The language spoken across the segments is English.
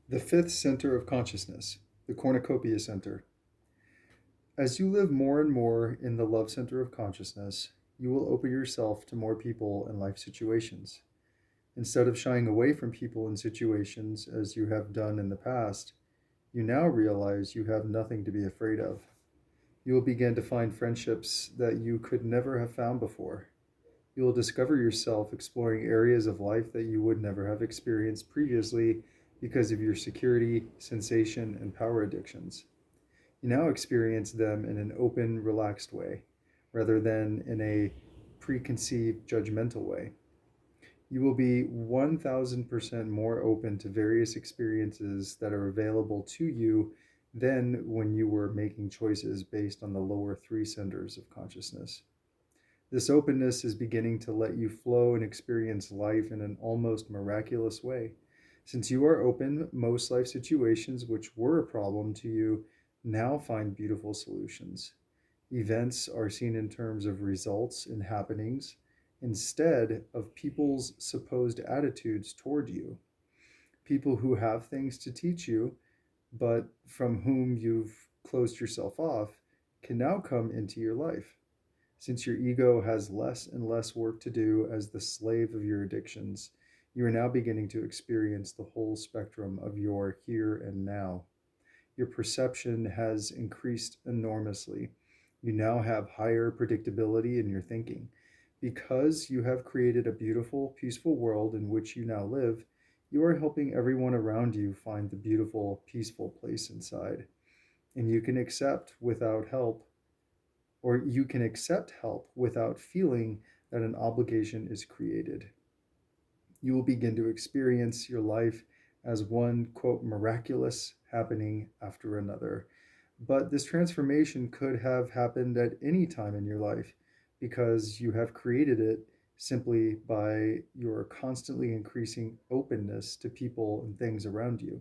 The fifth center of consciousness, the Cornucopia center. As you live more and more in the love center of consciousness, you will open yourself to more people and life situations. Instead of shying away from people and situations as you have done in the past, you now realize you have nothing to be afraid of. You will begin to find friendships that you could never have found before. You will discover yourself exploring areas of life that you would never have experienced previously because of your security, sensation, and power addictions. You now experience them in an open, relaxed way, rather than in a preconceived, judgmental way. You will be 1000% more open to various experiences that are available to you than when you were making choices based on the lower three centers of consciousness. This openness is beginning to let you flow and experience life in an almost miraculous way. Since you are open, most life situations which were a problem to you now find beautiful solutions. Events are seen in terms of results and happenings instead of people's supposed attitudes toward you. People who have things to teach you, but from whom you've closed yourself off, can now come into your life. Since your ego has less and less work to do as the slave of your addictions, you are now beginning to experience the whole spectrum of your here and now. Your perception has increased enormously. You now have higher predictability in your thinking. Because you have created a beautiful, peaceful world in which you now live, you are helping everyone around you find the beautiful, peaceful place inside. And you can accept without help or you can accept help without feeling that an obligation is created. You will begin to experience your life as one, quote, miraculous happening after another. But this transformation could have happened at any time in your life because you have created it simply by your constantly increasing openness to people and things around you.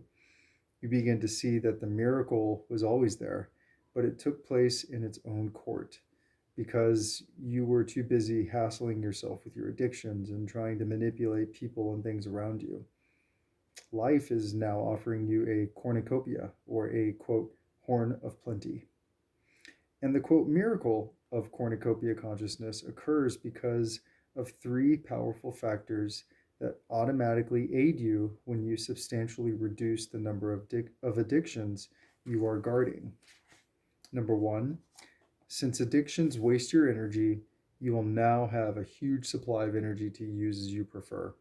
You begin to see that the miracle was always there, but it took place in its own court because you were too busy hassling yourself with your addictions and trying to manipulate people and things around you. Life is now offering you a cornucopia or a quote horn of plenty. And the quote miracle of cornucopia consciousness occurs because of three powerful factors that automatically aid you when you substantially reduce the number of addictions you are guarding. Number one, since addictions waste your energy, you will now have a huge supply of energy to use as you prefer.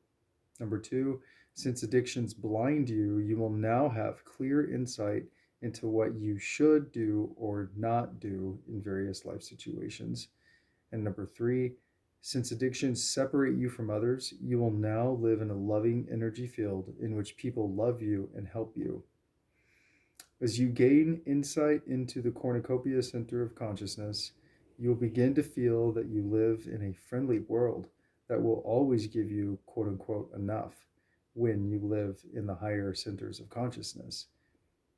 Number two, since addictions blind you, you will now have clear insight into what you should do or not do in various life situations. And number three, since addictions separate you from others, you will now live in a loving energy field in which people love you and help you. As you gain insight into the cornucopia center of consciousness, you'll begin to feel that you live in a friendly world that will always give you, quote unquote, enough when you live in the higher centers of consciousness.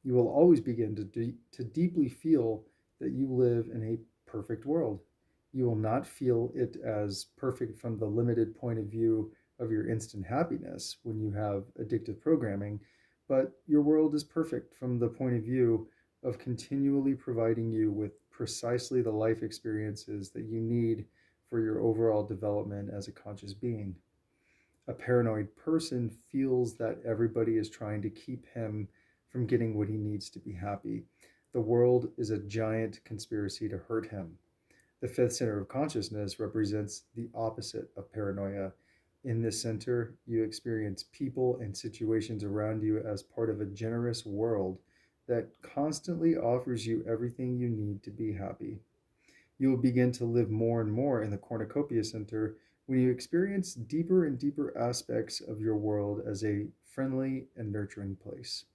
You will always begin to deeply feel that you live in a perfect world. You will not feel it as perfect from the limited point of view of your instant happiness when you have addictive programming, but your world is perfect from the point of view of continually providing you with precisely the life experiences that you need for your overall development as a conscious being. A paranoid person feels that everybody is trying to keep him from getting what he needs to be happy. The world is a giant conspiracy to hurt him. The fifth center of consciousness represents the opposite of paranoia. In this center, you experience people and situations around you as part of a generous world that constantly offers you everything you need to be happy. You will begin to live more and more in the cornucopia center when you experience deeper and deeper aspects of your world as a friendly and nurturing place.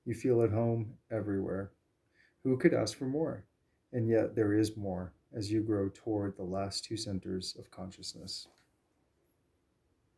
You feel at home everywhere. Who could ask for more? And yet there is more as you grow toward the last two centers of consciousness.